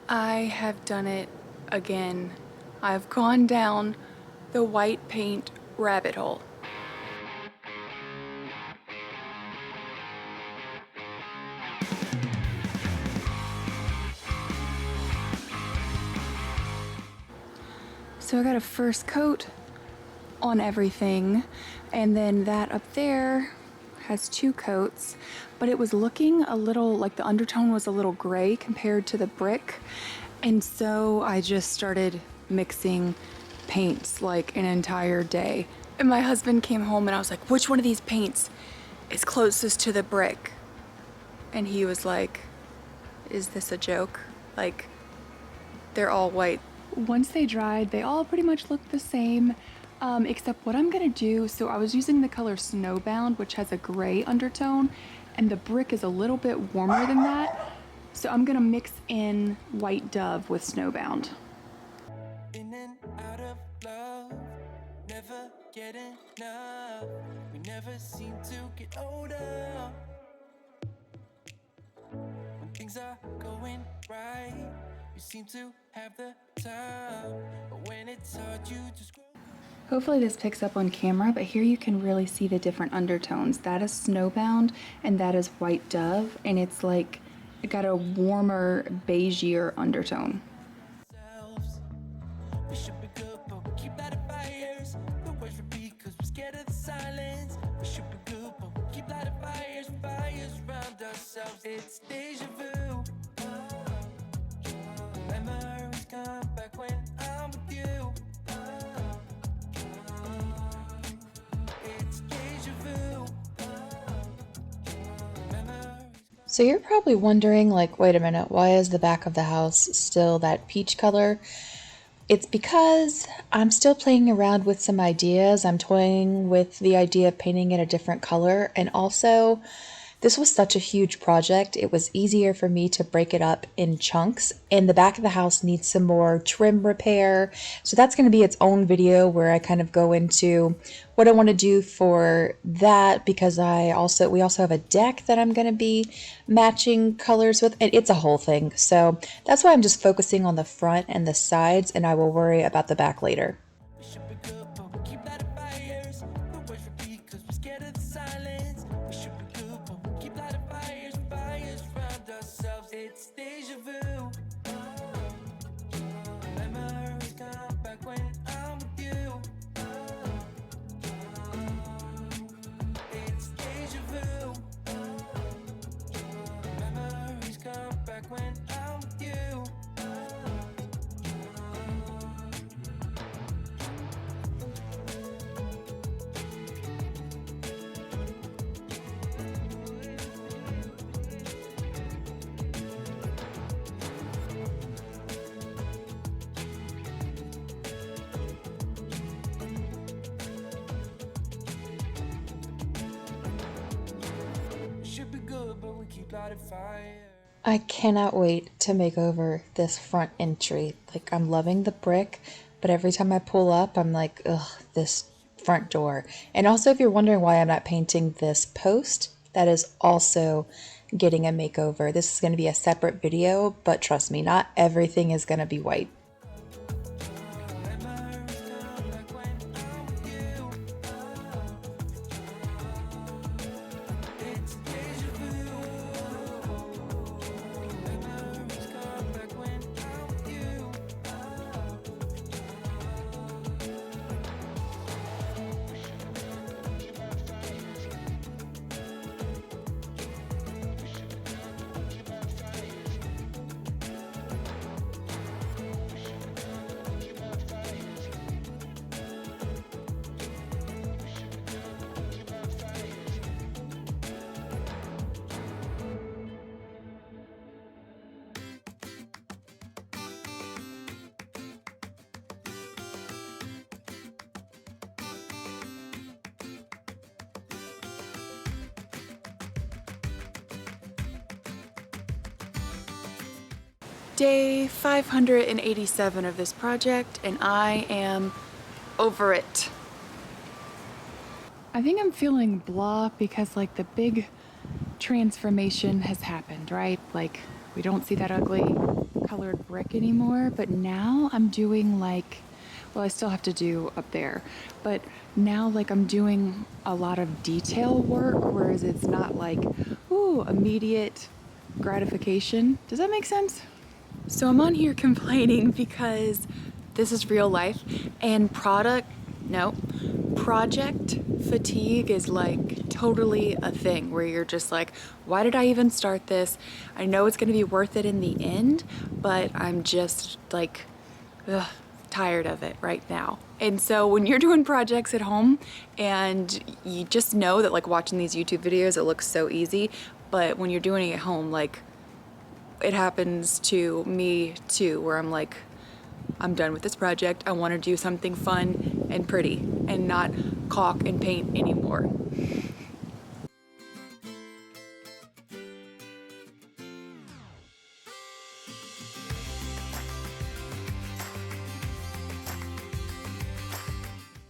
I have done it again. I've gone down the white paint rabbit hole. So I got a first coat on everything, and then that up there has 2 coats, but it was looking a little like the undertone was a little gray compared to the brick, and so I just started mixing paints like an entire day. And my husband came home and I was like, which one of these paints is closest to the brick? And he was like, is this a joke? Like, they're all white. Once they dried, they all pretty much looked the same, except what I'm gonna do, so I was using the color Snowbound, which has a gray undertone, and the brick is a little bit warmer than that, so I'm gonna mix in White Dove with Snowbound. In and out of love, never get enough. We never seem to get older. When things are going right, you seem to have the time, but when it's hard, you just grow. Hopefully this picks up on camera, but here you can really see the different undertones. That is Snowbound and that is White Dove, and it's like it got a warmer, beigeier undertone. We should be good, but we keep lighting fires. The words repeat cause we're scared of the silence. We should be good, but we keep lighting fires, fires around ourselves. It's deja vu. Memories come back when I'm with you. It's deja vu. So you're probably wondering, like, wait a minute, why is the back of the house still that peach color? It's because I'm still playing around with some ideas. I'm toying with the idea of painting it a different color, and also this was such a huge project. It was easier for me to break it up in chunks, and the back of the house needs some more trim repair. So that's going to be its own video where I kind of go into what I want to do for that, because we also have a deck that I'm going to be matching colors with, and it's a whole thing. So that's why I'm just focusing on the front and the sides, and I will worry about the back later. It's deja vu. Memories come back when I'm with you. It's deja vu. Memories come back when I'm with you. I cannot wait to make over this front entry. Like, I'm loving the brick, but every time I pull up, I'm like, ugh, this front door. And also, if you're wondering why I'm not painting this post, that is also getting a makeover. This is going to be a separate video, but trust me, not everything is going to be white. Day 587 of this project, and I am over it. I think I'm feeling blah because like the big transformation has happened, right? Like we don't see that ugly colored brick anymore, but now I'm doing like, well, I still have to do up there, but now like I'm doing a lot of detail work, whereas it's not like, ooh, immediate gratification. Does that make sense? So I'm on here complaining because this is real life, and project fatigue is like totally a thing where you're just like, why did I even start this? I know it's gonna be worth it in the end, but I'm just like, ugh, tired of it right now. And so when you're doing projects at home and you just know that like watching these YouTube videos, it looks so easy, but when you're doing it at home, like it happens to me too, where I'm like, I'm done with this project. I want to do something fun and pretty and not caulk and paint anymore.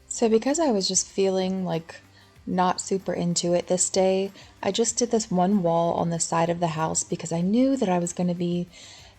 So because I was just feeling like not super into it this day, I just did this one wall on the side of the house because I knew that I was going to be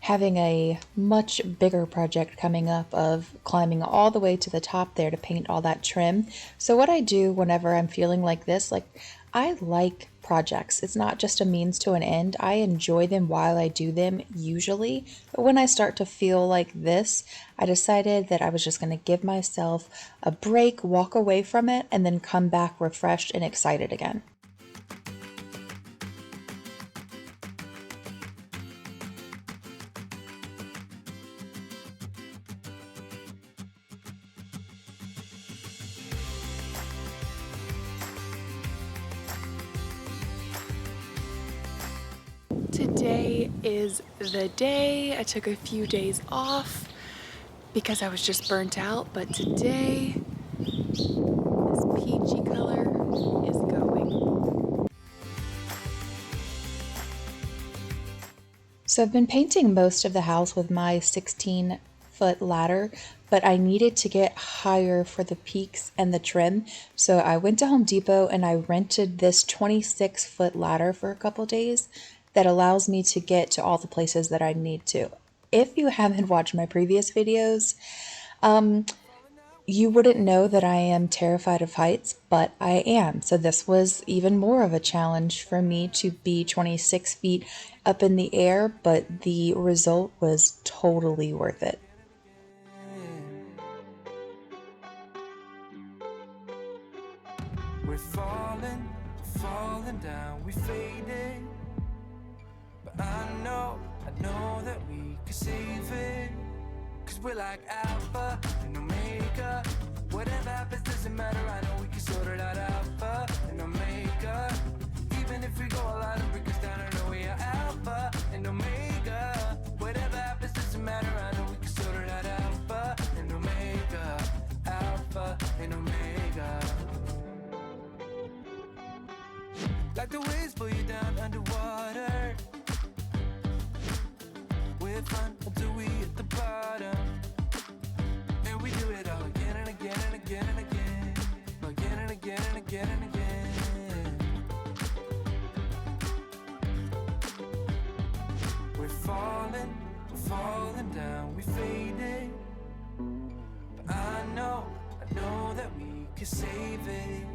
having a much bigger project coming up of climbing all the way to the top there to paint all that trim. So what I do whenever I'm feeling like this, like I like projects. It's not just a means to an end. I enjoy them while I do them usually, but when I start to feel like this, I decided that I was just going to give myself a break, walk away from it, and then come back refreshed and excited again. Today is the day. I took a few days off because I was just burnt out, but today this peachy color is going. So I've been painting most of the house with my 16-foot ladder, but I needed to get higher for the peaks and the trim. So I went to Home Depot and I rented this 26-foot ladder for a couple days that allows me to get to all the places that I need to. If you haven't watched my previous videos, you wouldn't know that I am terrified of heights, but I am. So this was even more of a challenge for me to be 26 feet up in the air, but the result was totally worth it. We're falling down, we fading. But I know that we can save it. Cause we're like Alpha and Omega. Whatever happens doesn't matter, I know we can sort it out. Alpha and Omega. Even if we go a lot of break us down, I know we are Alpha and Omega. Whatever happens doesn't matter, I know we can sort it out. Alpha and Omega. Alpha and Omega. Like the waves pull you down underwater. We're fun until we hit the bottom. And we do it all again and again and again and again. Again and again and again and again. We're falling down, we fading. But I know that we can save it.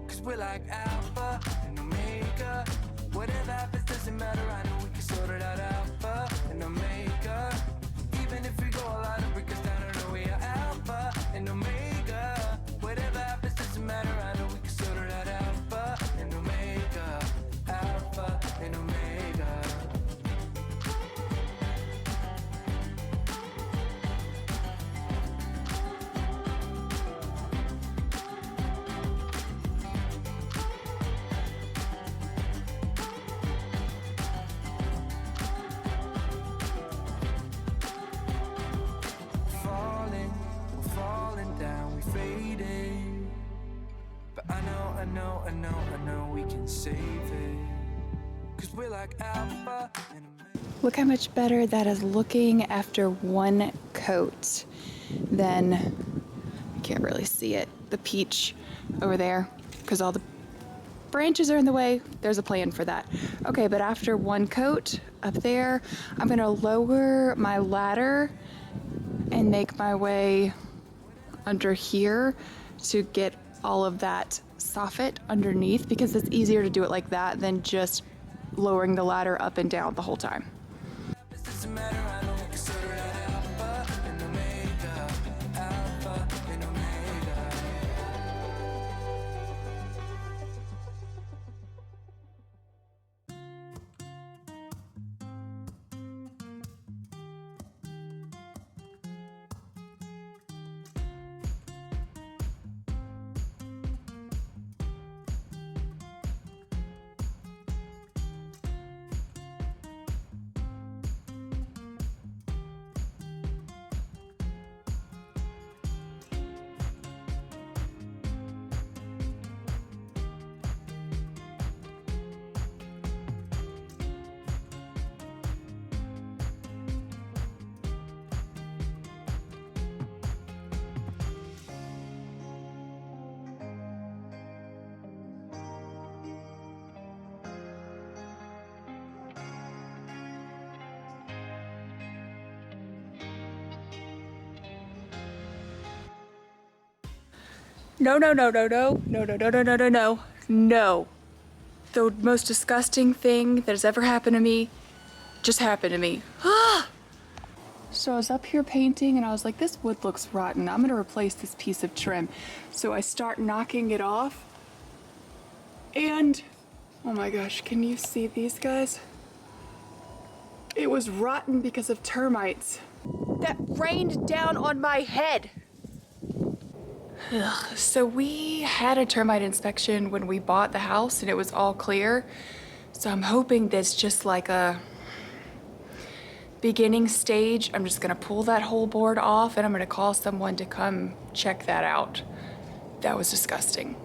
Cause we're like Alpha and Omega. Whatever happens doesn't matter, I know we can sort it out. Alpha and Omega. Even if we go a lot of break us down, I know we are Alpha and Omega. Whatever happens doesn't matter, I know we can sort it out. Alpha and Omega. Alpha and Omega. Falling down, we fading. But I know we can save it. Cause we're like Alpha and Omega. Look how much better that is looking after one coat than, you can't really see it, the peach over there, because all the branches are in the way. There's a plan for that. Okay, but after one coat up there. I'm gonna lower my ladder and make my way under here to get all of that soffit underneath, because it's easier to do it like that than just lowering the ladder up and down the whole time. No, no, no, no, no, no, no, no, no, no, no, no, no. The most disgusting thing that has ever happened to me just happened to me. So I was up here painting and I was like, this wood looks rotten. I'm gonna replace this piece of trim. So I start knocking it off and, oh my gosh, can you see these guys? It was rotten because of termites that rained down on my head. Ugh. So we had a termite inspection when we bought the house and it was all clear. So I'm hoping that's just like a beginning stage. I'm just gonna pull that whole board off and I'm gonna call someone to come check that out. That was disgusting.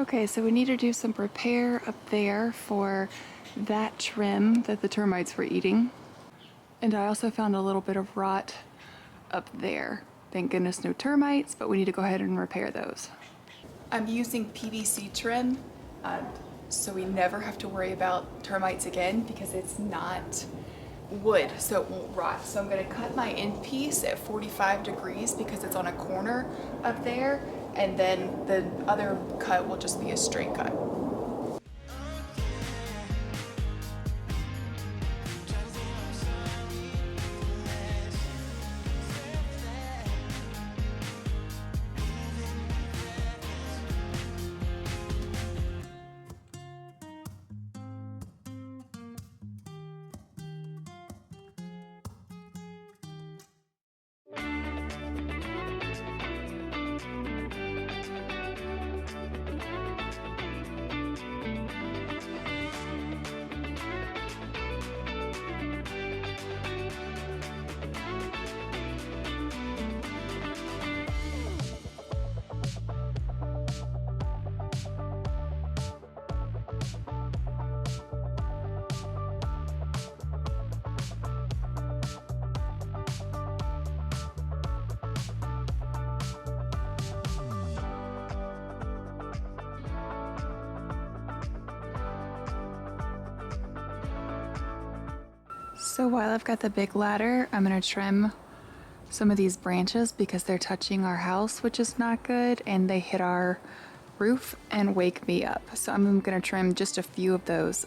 Okay, so we need to do some repair up there for that trim that the termites were eating. And I also found a little bit of rot up there. Thank goodness no termites, but we need to go ahead and repair those. I'm using PVC trim, so we never have to worry about termites again because it's not wood, so it won't rot. So I'm gonna cut my end piece at 45 degrees because it's on a corner up there, and then the other cut will just be a straight cut. So while I've got the big ladder, I'm gonna trim some of these branches because they're touching our house, which is not good, and they hit our roof and wake me up. So I'm gonna trim just a few of those.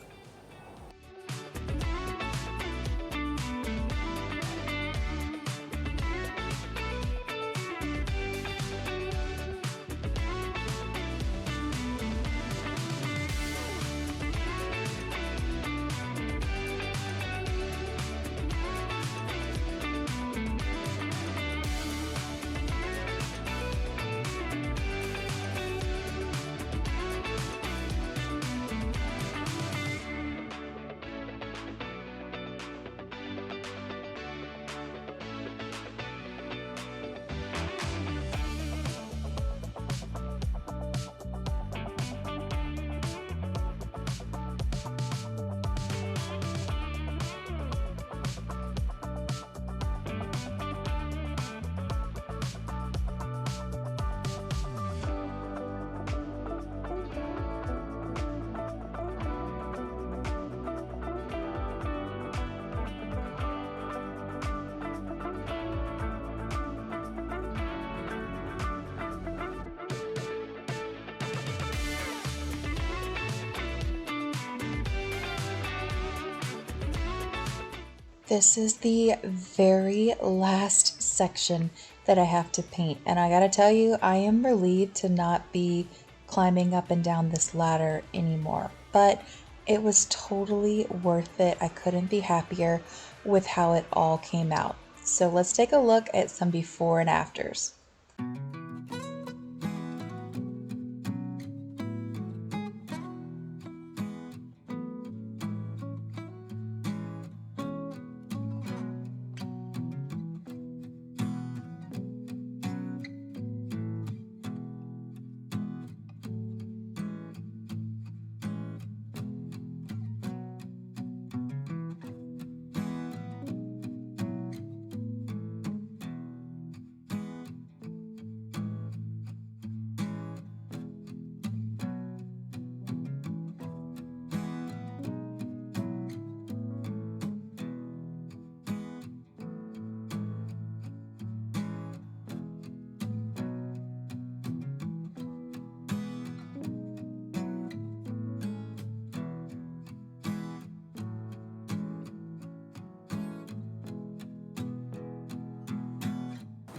This is the very last section that I have to paint, and I gotta tell you, I am relieved to not be climbing up and down this ladder anymore, but it was totally worth it. I couldn't be happier with how it all came out. So let's take a look at some before and afters.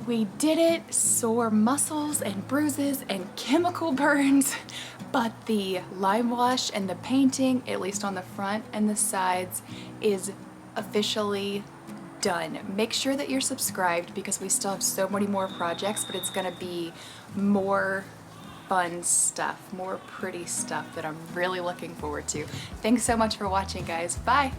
We did it! Sore muscles and bruises and chemical burns, but the lime wash and the painting, at least on the front and the sides, is officially done. Make sure that you're subscribed because we still have so many more projects, but it's gonna be more fun stuff, more pretty stuff that I'm really looking forward to. Thanks so much for watching, guys. Bye!